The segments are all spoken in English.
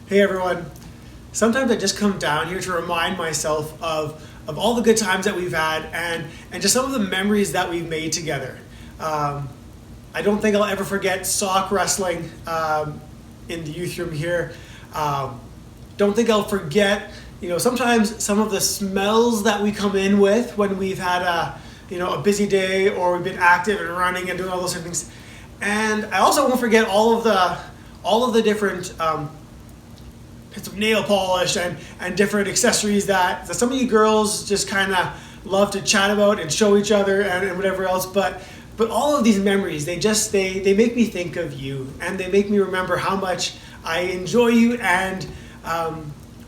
Hey everyone. Sometimes I just come down here to remind myself of all the good times that we've had and just some of the memories that we've made together. I don't think I'll ever forget sock wrestling in the youth room here. Don't think I'll forget, sometimes some of the smells that we come in with when we've had a busy day or we've been active and running and doing all those things. And I also won't forget all of the different bits of nail polish and different accessories that some of you girls just kind of love to chat about and show each other and whatever else. But all of these memories, they make me think of you, and they make me remember how much I enjoy you, and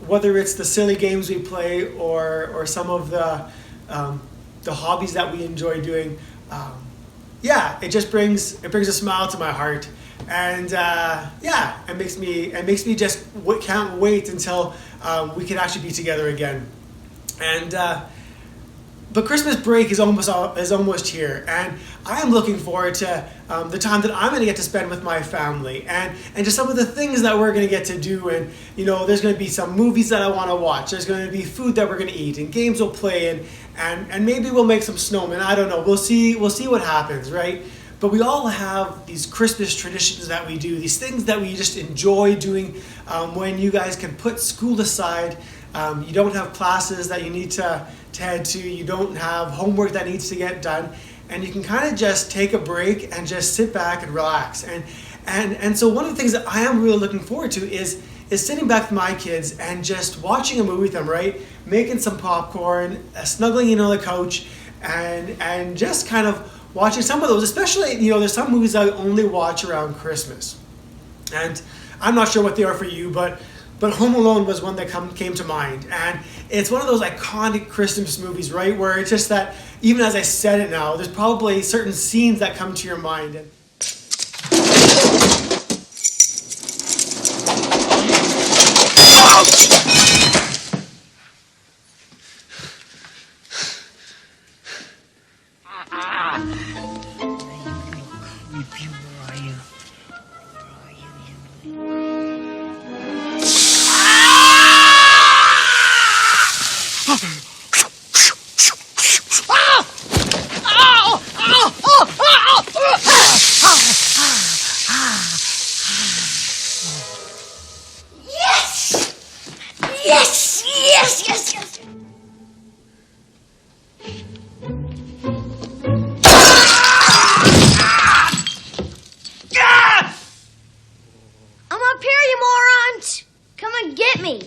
whether it's the silly games we play or some of the hobbies that we enjoy doing. It just brings a smile to my heart, and it makes me just can't wait until we can actually be together again. And but Christmas break is almost here, and I am looking forward to the time that I'm going to get to spend with my family, and just some of the things that we're going to get to do. And there's going to be some movies that I want to watch. There's going to be food that we're going to eat, and games we'll play, and maybe we'll make some snowmen. I don't know. We'll see what happens, right? But we all have these Christmas traditions that we do, these things that we just enjoy doing when you guys can put school aside. You don't have classes that you need to head to. You don't have homework that needs to get done. And you can kind of just take a break and just sit back and relax. And so one of the things that I am really looking forward to is sitting back with my kids and just watching a movie with them, right? Making some popcorn, snuggling on the couch, and just kind of watching some of those. Especially, there's some movies I only watch around Christmas. And I'm not sure what they are for you, but Home Alone was one that came to mind. And it's one of those iconic Christmas movies, right? Where it's just that, even as I said it now, there's probably certain scenes that come to your mind. Yes! I'm up here, you morons! Come and get me!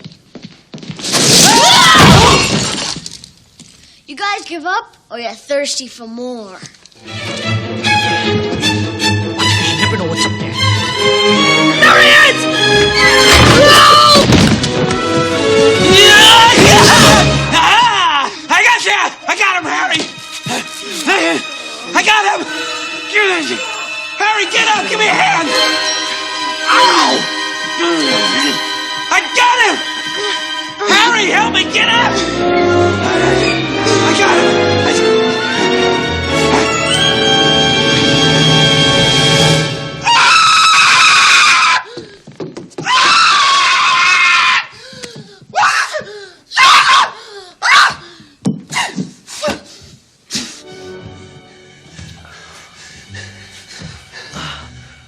You guys give up, or you're thirsty for more? You never know what's up there. There he is! I got him, Harry! I got him! Harry, get up! Give me a hand! Ow! I got him! Harry, help me! Get up! I got him!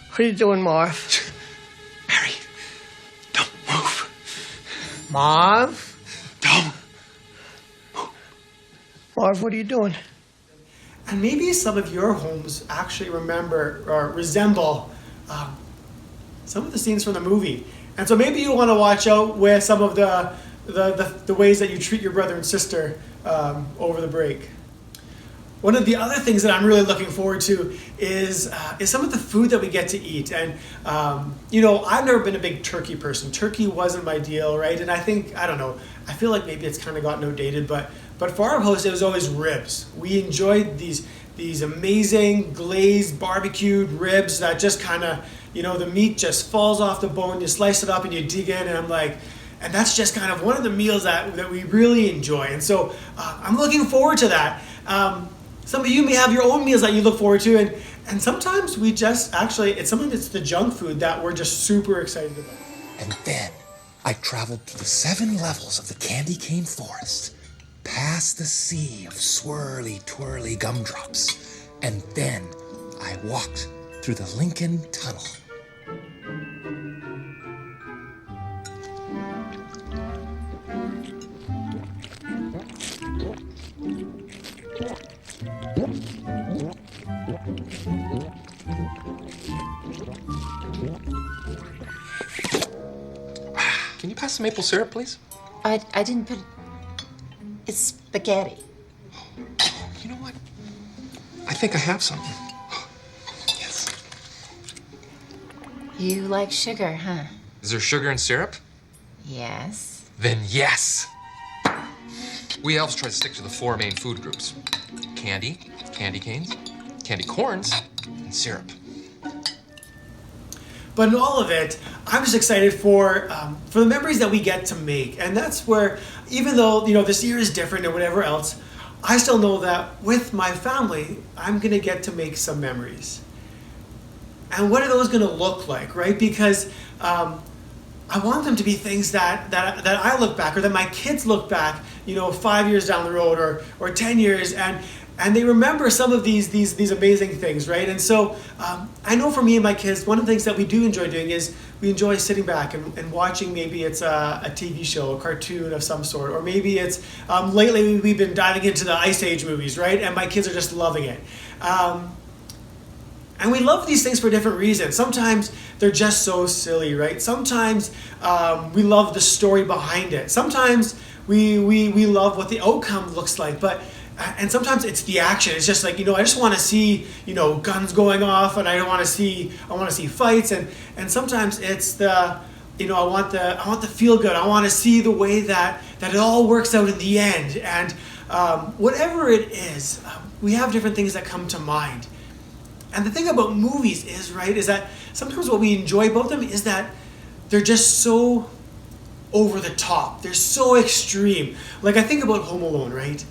What are you doing, Marv? Harry, don't move. Marv? Don't. Marv, what are you doing? And maybe some of your homes actually remember or resemble some of the scenes from the movie. And so maybe you want to watch out with some of the ways that you treat your brother and sister over the break. One of the other things that I'm really looking forward to is some of the food that we get to eat. And, I've never been a big turkey person. Turkey wasn't my deal, right? And I feel like maybe it's kind of gotten outdated, but for our host, it was always ribs. We enjoyed these amazing glazed barbecued ribs that just kind of, the meat just falls off the bone, you slice it up and you dig in, and I'm like, and that's just kind of one of the meals that we really enjoy. And so I'm looking forward to that. Some of you may have your own meals that you look forward to, and sometimes we just sometimes it's the junk food that we're just super excited about. And then I traveled through the 7 levels of the candy cane forest, past the sea of swirly, twirly gumdrops, and then I walked through the Lincoln Tunnel. Can you pass the maple syrup, please? I didn't put. It's spaghetti. You know what? I think I have some. Yes. You like sugar, huh? Is there sugar in syrup? Yes. Then yes! We elves try to stick to the 4 main food groups. Candy, candy canes, candy corns, and syrup. But in all of it, I'm just excited for the memories that we get to make, and that's where, even though this year is different and whatever else, I still know that with my family, I'm gonna get to make some memories. And what are those gonna look like, right? Because I want them to be things that I look back, or that my kids look back, 5 years down the road, or 10 years, and they remember some of these amazing things, right? And so I know for me and my kids, one of the things that we do enjoy doing is we enjoy sitting back and watching. Maybe it's a TV show, a cartoon of some sort, or maybe it's lately we've been diving into the Ice Age movies, right? And my kids are just loving it. And we love these things for different reasons. Sometimes they're just so silly, right? Sometimes we love the story behind it. Sometimes we love what the outcome looks like, and sometimes it's the action. It's just like, I just want to see, guns going off, and I want to see fights, and sometimes it's the, I want the feel good. I want to see the way that it all works out in the end. And whatever it is, we have different things that come to mind. And the thing about movies is that sometimes what we enjoy about them is that they're just so over the top. They're so extreme. Like, I think about Home Alone, right?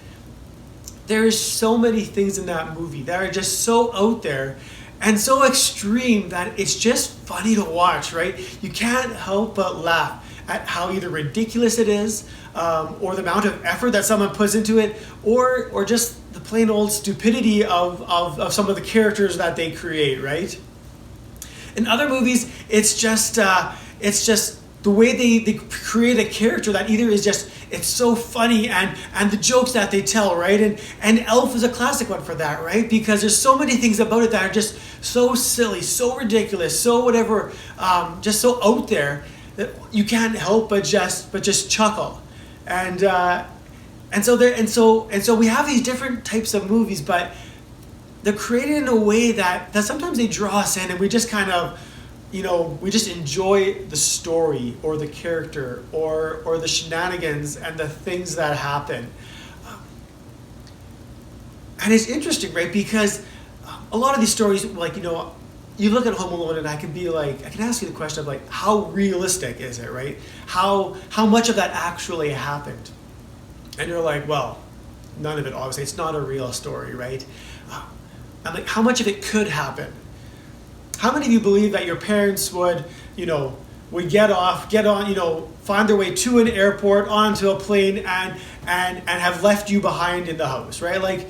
There's so many things in that movie that are just so out there and so extreme that it's just funny to watch, right? You can't help but laugh at how either ridiculous it is, or the amount of effort that someone puts into it, or just the plain old stupidity of some of the characters that they create, right? In other movies, it's just the way they create a character that either is just, it's so funny, and the jokes that they tell, right? And Elf is a classic one for that, right? Because there's so many things about it that are just so silly, so ridiculous, so whatever, just so out there that you can't help but just chuckle. And so we have these different types of movies, but they're created in a way that sometimes they draw us in, and we just kind of, we just enjoy the story or the character or the shenanigans and the things that happen. And it's interesting, right? Because a lot of these stories, like, you look at Home Alone, and I can ask you the question of, like, how realistic is it, right? How much of that actually happened? And you're like, well, none of it, obviously. It's not a real story, right? And like, how much of it could happen? How many of you believe that your parents would get on, find their way to an airport, onto a plane, and have left you behind in the house, right? Like,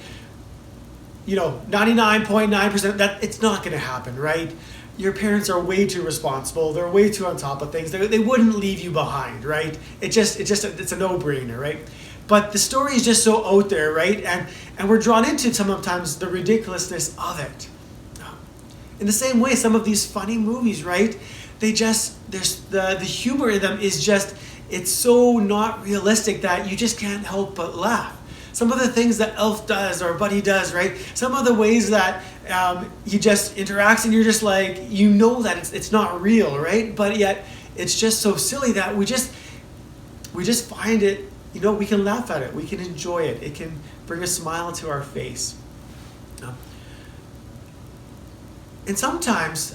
99.9% that it's not going to happen, right? Your parents are way too responsible. They're way too on top of things. They wouldn't leave you behind, right? It's a no-brainer, right? But the story is just so out there, right? And we're drawn into sometimes the ridiculousness of it. In the same way, some of these funny movies, right? There's the humor in them is just, it's so not realistic that you just can't help but laugh. Some of the things that Elf does or Buddy does, right? Some of the ways that he just interacts, and you're just like, that it's not real, right? But yet it's just so silly that we just find it, we can laugh at it, we can enjoy it. It can bring a smile to our face. And sometimes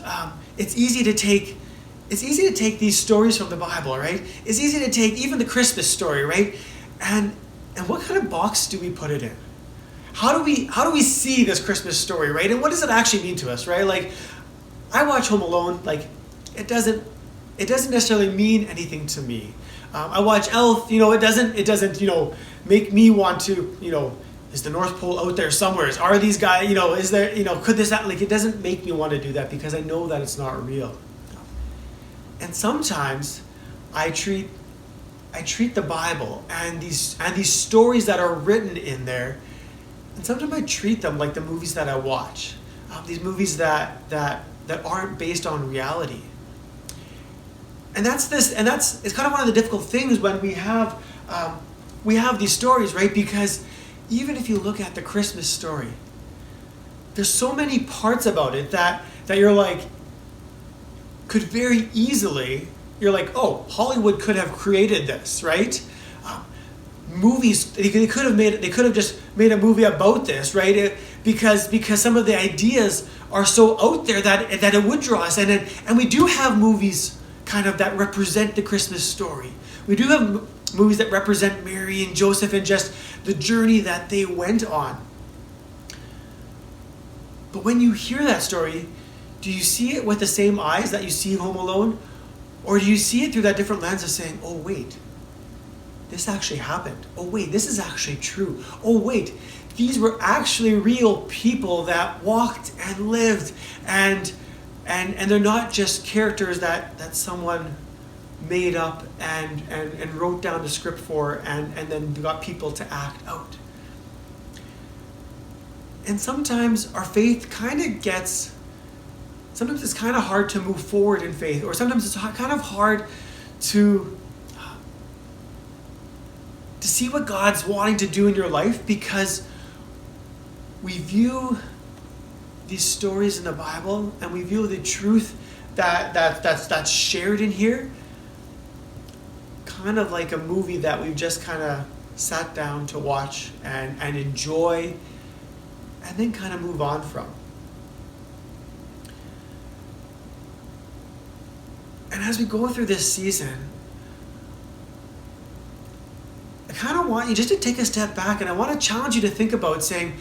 it's easy to take these stories from the Bible, right? It's easy to take even the Christmas story, right? And what kind of box do we put it in? How do we see this Christmas story, right? And what does it actually mean to us, right? Like, I watch Home Alone, like, it doesn't it doesn't necessarily mean anything to me. I watch Elf, it doesn't make me want to, is the North Pole out there somewhere? Are these guys, is there, could this, like, it doesn't make me want to do that because I know that it's not real. And sometimes I treat the Bible and these stories that are written in there, and sometimes I treat them like the movies that I watch. These movies that aren't based on reality. And it's kind of one of the difficult things when we have these stories, right? Because even if you look at the Christmas story, there's so many parts about it that you're like, could very easily, you're like, oh, Hollywood could have created this, right? Movies, they could have just made a movie about this, right? Because some of the ideas are so out there that it would draw us, and we do have movies kind of that represent the Christmas story. We do have movies that represent Mary and Joseph and just the journey that they went on. But when you hear that story, do you see it with the same eyes that you see Home Alone? Or do you see it through that different lens of saying, oh wait, this actually happened. Oh wait, this is actually true. Oh wait, these were actually real people that walked and lived, and they're not just characters that someone made up and wrote down the script for and then got people to act out. And sometimes our faith sometimes it's kind of hard to move forward in faith, or sometimes it's kind of hard to see what God's wanting to do in your life, because we view these stories in the Bible and we view the truth that's shared in here kind of like a movie that we've just kind of sat down to watch and enjoy and then kind of move on from. And as we go through this season, I kind of want you just to take a step back, and I want to challenge you to think about saying,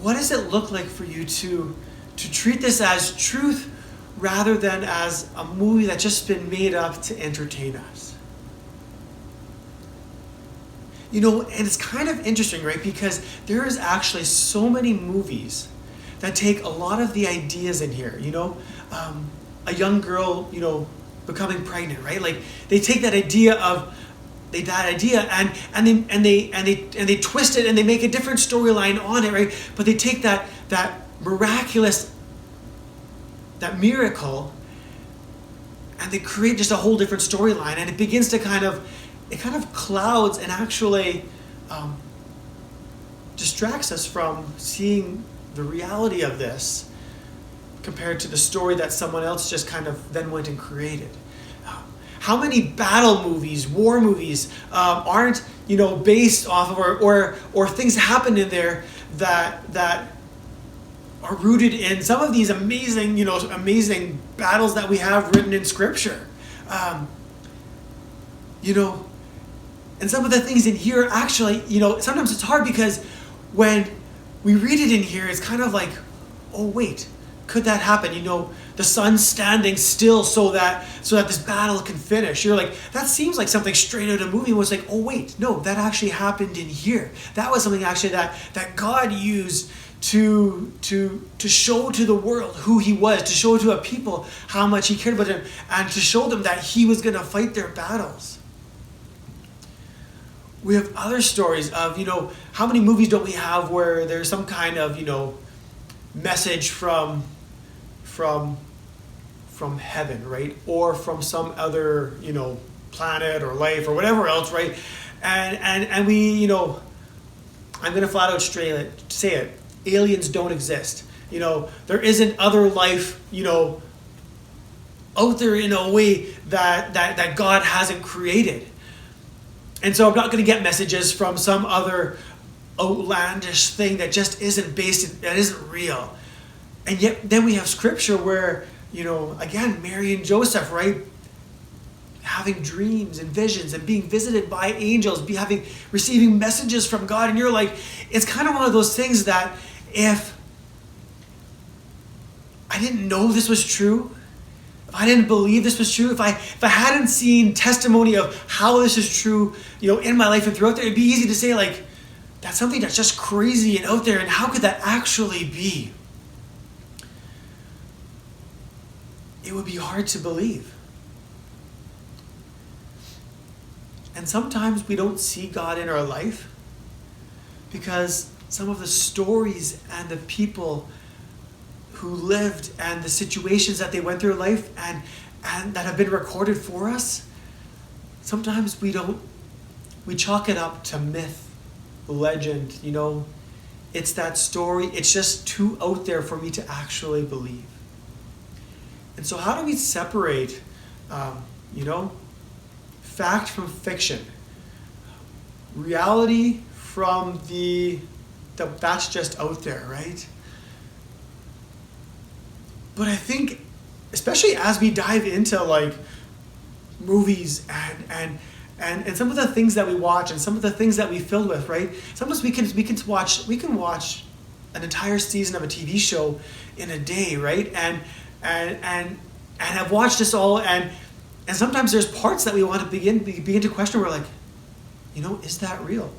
what does it look like for you to treat this as truth rather than as a movie that's just been made up to entertain us? And it's kind of interesting, right? Because there is actually so many movies that take a lot of the ideas in here. A young girl, becoming pregnant, right? Like they take that idea and they twist it and they make a different storyline on it, right? But they take that miraculous, that miracle, and they create just a whole different storyline, and it begins to kind of clouds and actually distracts us from seeing the reality of this compared to the story that someone else just kind of then went and created. How many battle movies, war movies aren't based off of or things happen in there that are rooted in some of these amazing battles that we have written in Scripture. And some of the things in here actually, sometimes it's hard because when we read it in here, it's kind of like, oh wait, could that happen? The sun's standing still so that this battle can finish. You're like, that seems like something straight out of a movie. Was like, oh wait, no, that actually happened in here. That was something actually that God used to show to the world who he was, to show to a people how much he cared about them, and to show them that he was going to fight their battles. We have other stories of, how many movies don't we have where there's some kind of, message from heaven, right? Or from some other, planet or life or whatever else, right? And we, I'm going to flat out say it. Aliens don't exist. There isn't other life, out there in a way that God hasn't created. And so I'm not going to get messages from some other outlandish thing that just isn't that isn't real. And yet then we have Scripture where, again, Mary and Joseph, right? Having dreams and visions and being visited by angels, receiving messages from God. And you're like, it's kind of one of those things that if I didn't know this was true, if I didn't believe this was true, if I hadn't seen testimony of how this is true, in my life and throughout there, it'd be easy to say like, that's something that's just crazy and out there, and how could that actually be? It would be hard to believe. And sometimes we don't see God in our life because some of the stories and the people who lived and the situations that they went through in life and that have been recorded for us, sometimes we chalk it up to myth, legend, it's that story, it's just too out there for me to actually believe. And so how do we separate, fact from fiction, reality from that's just out there, right? But I think, especially as we dive into like movies and some of the things that we watch and some of the things that we fill with, right? Sometimes we can watch an entire season of a TV show in a day, right? And have watched this all, and sometimes there's parts that we want to begin to question. We're like, is that real?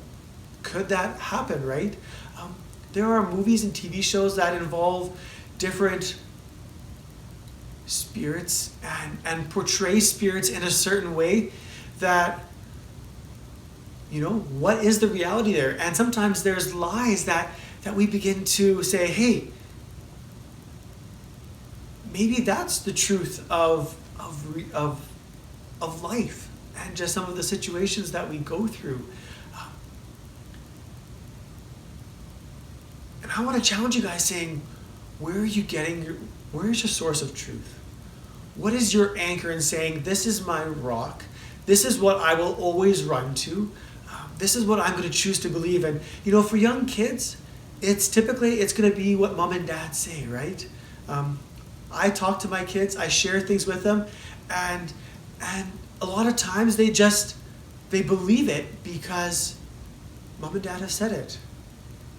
Could that happen, right? There are movies and TV shows that involve different spirits and portray spirits in a certain way that, what is the reality there? And sometimes there's lies that we begin to say, hey, maybe that's the truth of life and just some of the situations that we go through. And I want to challenge you guys saying, where's your source of truth? What is your anchor in saying, this is my rock, this is what I will always run to, this is what I'm going to choose to believe? And for young kids, it's going to be what mom and dad say, right? I talk to my kids, I share things with them, and a lot of times they believe it because mom and dad have said it.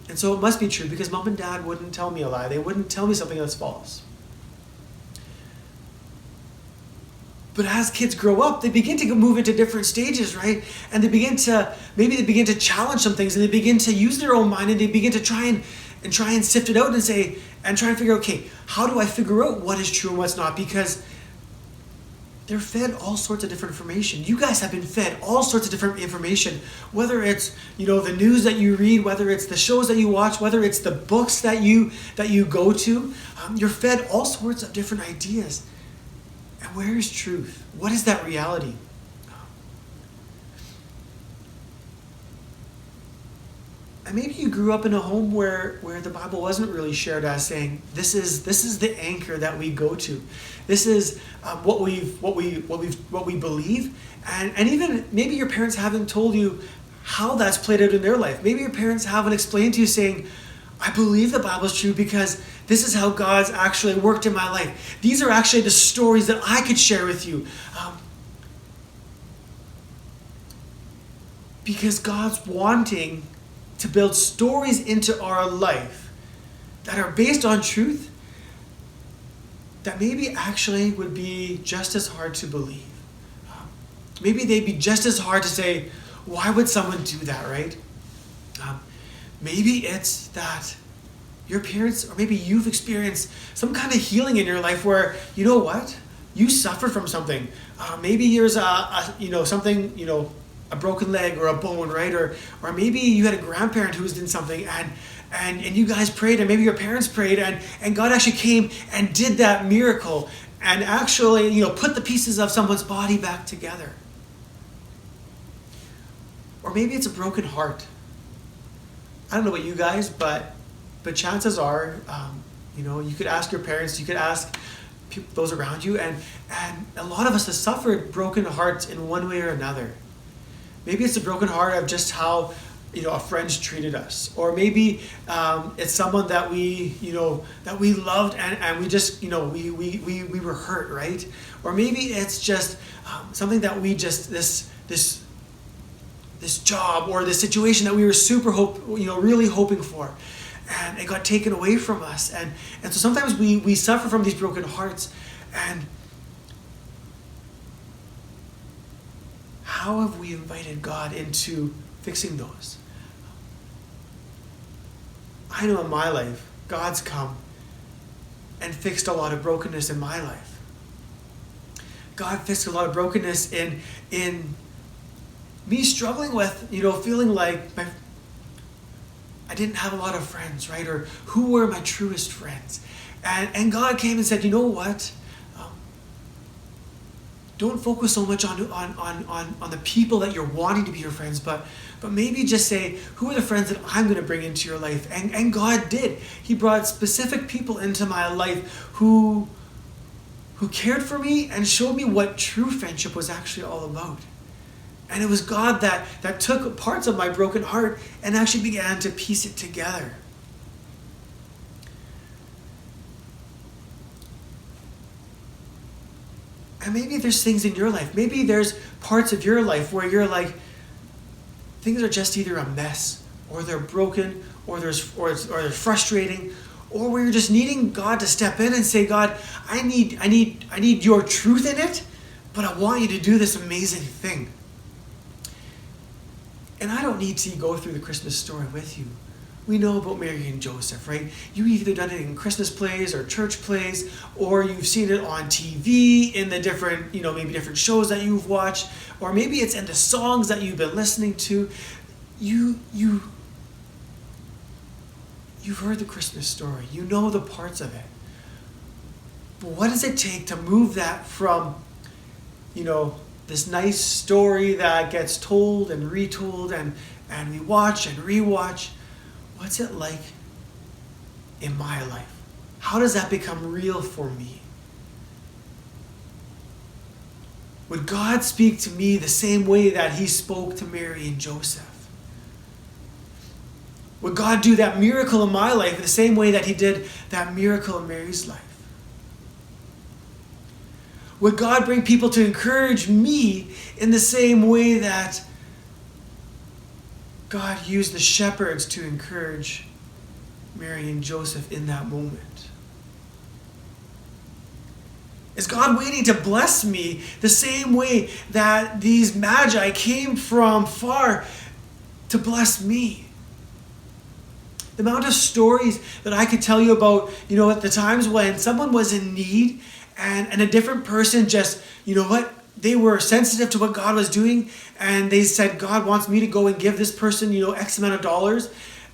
And so it must be true because mom and dad wouldn't tell me a lie. They wouldn't tell me something that's false. But as kids grow up, they begin to move into different stages, right? And they begin to challenge some things, and they begin to use their own mind, and they begin to try and sift it out and try and figure out, okay, how do I figure out what is true and what's not? Because they're fed all sorts of different information. You guys have been fed all sorts of different information, whether it's, the news that you read, whether it's the shows that you watch, whether it's the books that you go to. You're fed all sorts of different ideas. And where is truth? What is that reality? And maybe you grew up in a home where the Bible wasn't really shared as saying, this is the anchor that we go to. This is what we believe, and even maybe your parents haven't told you how that's played out in their life. Maybe your parents haven't explained to you saying, I believe the Bible's true because this is how God's actually worked in my life. These are actually the stories that I could share with you. Because God's wanting to build stories into our life that are based on truth that maybe actually would be just as hard to believe. Maybe they'd be just as hard to say, why would someone do that, right? Maybe it's that your parents, or maybe you've experienced some kind of healing in your life where, you know what? You suffered from something. Maybe there's something, a broken leg or a bone, right? Or maybe you had a grandparent who was in something and you guys prayed, and maybe your parents prayed, and God actually came and did that miracle and actually, put the pieces of someone's body back together. Or maybe it's a broken heart. I don't know about you guys, but chances are, you could ask your parents, you could ask those around you, and a lot of us have suffered broken hearts in one way or another. Maybe it's a broken heart of just how, a friend's treated us, or maybe it's someone that we loved and we just, we were hurt, right? Or maybe it's just something that we just this job or this situation that we were really hoping for, and it got taken away from us, and so sometimes we suffer from these broken hearts, and how have we invited God into fixing those? I know in my life, God's come and fixed a lot of brokenness in my life. God fixed a lot of brokenness in me struggling with, feeling like I didn't have a lot of friends, right? Or who were my truest friends? And God came and said, you know what? Don't focus so much on the people that you're wanting to be your friends, but maybe just say, who are the friends that I'm going to bring into your life? And God did. He brought specific people into my life who cared for me and showed me what true friendship was actually all about. And it was God that took parts of my broken heart and actually began to piece it together. And maybe there's things in your life. Maybe there's parts of your life where you're like, things are just either a mess, or they're broken, or they're frustrating, or where you're just needing God to step in and say, God, I need your truth in it, but I want you to do this amazing thing. And I don't need to go through the Christmas story with you. We know about Mary and Joseph, right? You've either done it in Christmas plays or church plays, or you've seen it on TV in the different, maybe different shows that you've watched, or maybe it's in the songs that you've been listening to. You've heard the Christmas story. You know the parts of it. But what does it take to move that from, this nice story that gets told and retold and we watch and rewatch? What's it like in my life? How does that become real for me? Would God speak to me the same way that he spoke to Mary and Joseph? Would God do that miracle in my life the same way that he did that miracle in Mary's life? Would God bring people to encourage me in the same way that God used the shepherds to encourage Mary and Joseph in that moment? Is God waiting to bless me the same way that these magi came from far to bless me? The amount of stories that I could tell you about, at the times when someone was in need and a different person just, they were sensitive to what God was doing, and they said, God wants me to go and give this person, X amount of dollars.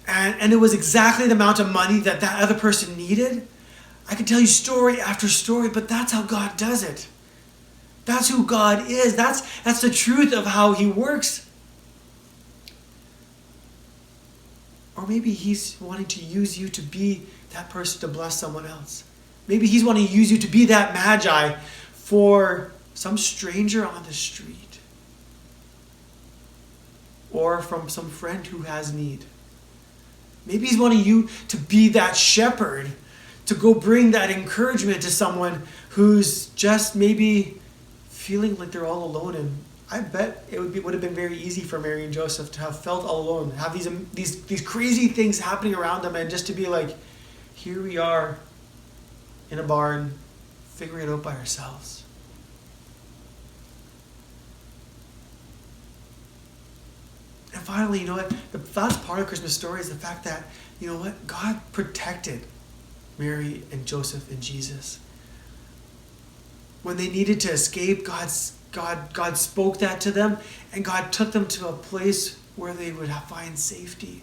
And it was exactly the amount of money that other person needed. I could tell you story after story, but that's how God does it. That's who God is. That's the truth of how he works. Or maybe he's wanting to use you to be that person to bless someone else. Maybe he's wanting to use you to be that magi for some stranger on the street, or from some friend who has need. Maybe he's wanting you to be that shepherd, to go bring that encouragement to someone who's just maybe feeling like they're all alone. And I bet it would have been very easy for Mary and Joseph to have felt all alone, have these crazy things happening around them, and just to be like, here we are in a barn, figuring it out by ourselves. And finally, the last part of Christmas story is the fact that, God protected Mary and Joseph and Jesus. When they needed to escape, God spoke that to them, and God took them to a place where they would find safety.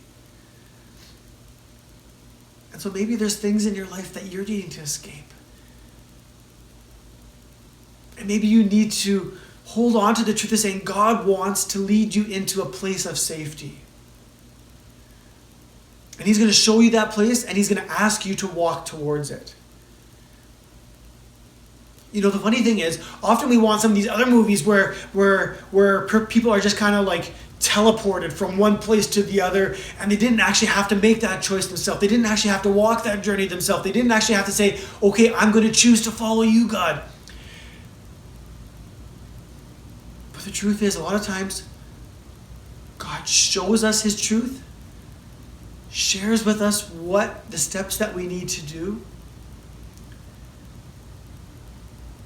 And so maybe there's things in your life that you're needing to escape. And maybe you need to hold on to the truth of saying God wants to lead you into a place of safety. And he's going to show you that place, and he's going to ask you to walk towards it. The funny thing is, often we want some of these other movies where people are just kind of like teleported from one place to the other, and they didn't actually have to make that choice themselves. They didn't actually have to walk that journey themselves. They didn't actually have to say, okay, I'm going to choose to follow you, God. But the truth is, a lot of times, God shows us his truth, shares with us what the steps that we need to do,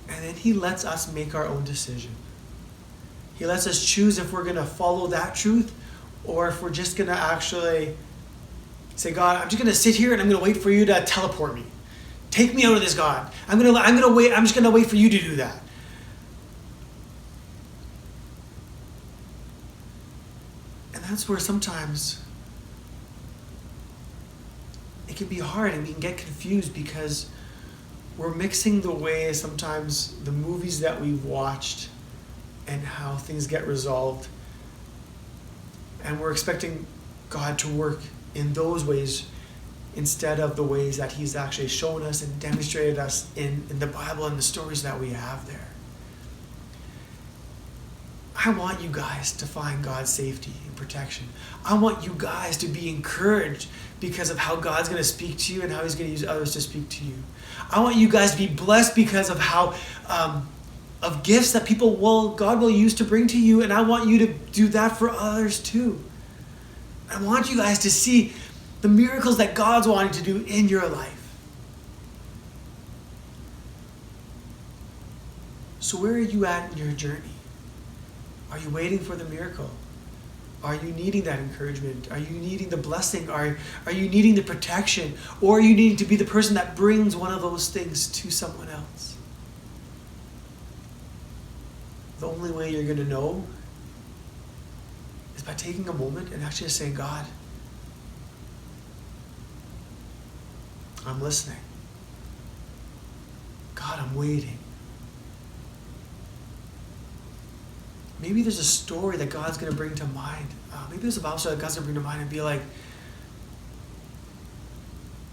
and then he lets us make our own decision. He lets us choose if we're going to follow that truth or if we're just going to actually say, God, I'm just going to sit here and I'm going to wait for you to teleport me. Take me out of this, God. I'm going to wait. I'm just going to wait for you to do that. And that's where sometimes it can be hard and we can get confused because we're mixing the way sometimes the movies that we've watched and how things get resolved. And we're expecting God to work in those ways instead of the ways that he's actually shown us and demonstrated us in the Bible and the stories that we have there. I want you guys to find God's safety and protection. I want you guys to be encouraged because of how God's going to speak to you and how he's going to use others to speak to you. I want you guys to be blessed because of how of gifts that God will use to bring to you, and I want you to do that for others too. I want you guys to see the miracles that God's wanting to do in your life. So where are you at in your journey? Are you waiting for the miracle? Are you needing that encouragement? Are you needing the blessing? Are you needing the protection? Or are you needing to be the person that brings one of those things to someone else? The only way you're going to know is by taking a moment and actually saying, God, I'm listening. God, I'm waiting. Maybe there's a story that God's going to bring to mind. Maybe there's a Bible story that God's going to bring to mind and be like,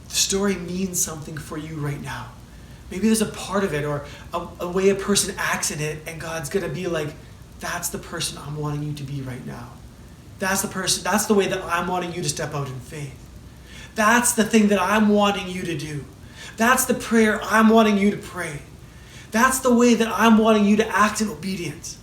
the story means something for you right now. Maybe there's a part of it or a way a person acts in it, and God's going to be like, that's the person I'm wanting you to be right now. That's the person, that's the way that I'm wanting you to step out in faith. That's the thing that I'm wanting you to do. That's the prayer I'm wanting you to pray. That's the way that I'm wanting you to act in obedience.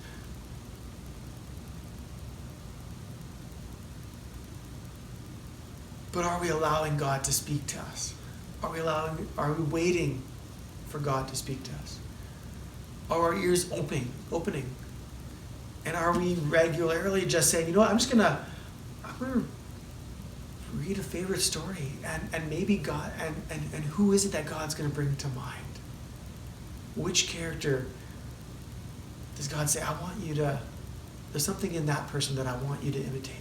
But are we allowing God to speak to us? Are we waiting for God to speak to us? Are our ears opening? And are we regularly just saying, you know what, I'm gonna read a favorite story and maybe God and who is it that God's gonna bring to mind? Which character does God say, there's something in that person that I want you to imitate.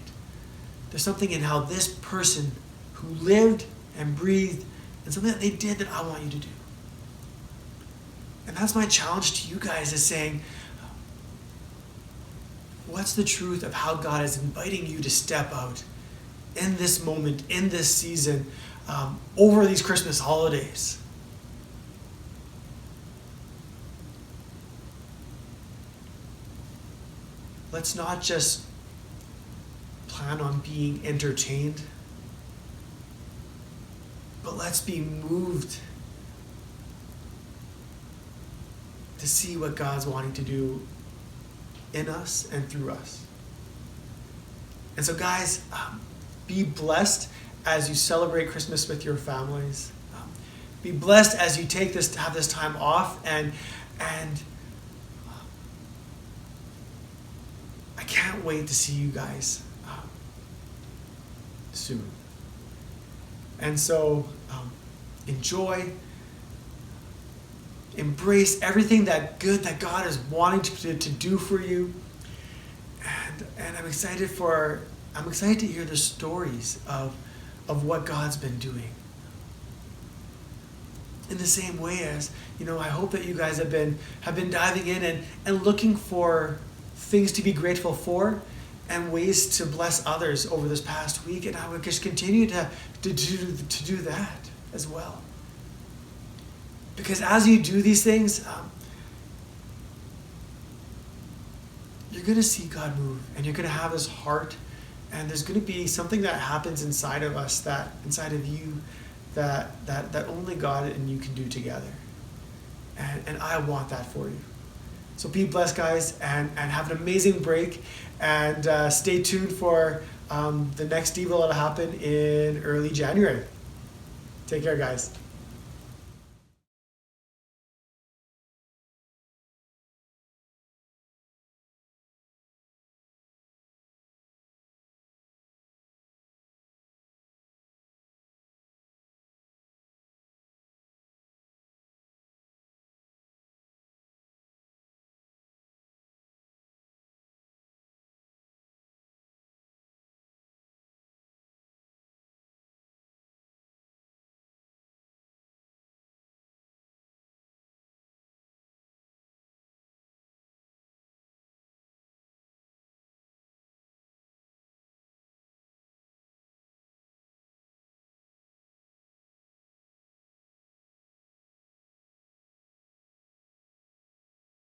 There's something in how this person who lived and breathed and something that they did that I want you to do. And that's my challenge to you guys, is saying, what's the truth of how God is inviting you to step out in this moment, in this season, over these Christmas holidays? Let's not just plan on being entertained, but let's be moved to see what God's wanting to do in us and through us. And so guys, be blessed as you celebrate Christmas with your families. Be blessed as you have this time off, and I can't wait to see you guys soon. And so enjoy, embrace everything that good that God is wanting to do for you. And I'm excited to hear the stories of what God's been doing. In the same way as, I hope that you guys have been diving in and looking for things to be grateful for and ways to bless others over this past week, and I would just continue to do that as well. Because as you do these things, you're going to see God move, and you're going to have His heart, and there's going to be something that happens inside of us, inside of you, that only God and you can do together. And I want that for you. So be blessed, guys, and have an amazing break, and stay tuned for the next Devo that'll happen in early January. Take care, guys.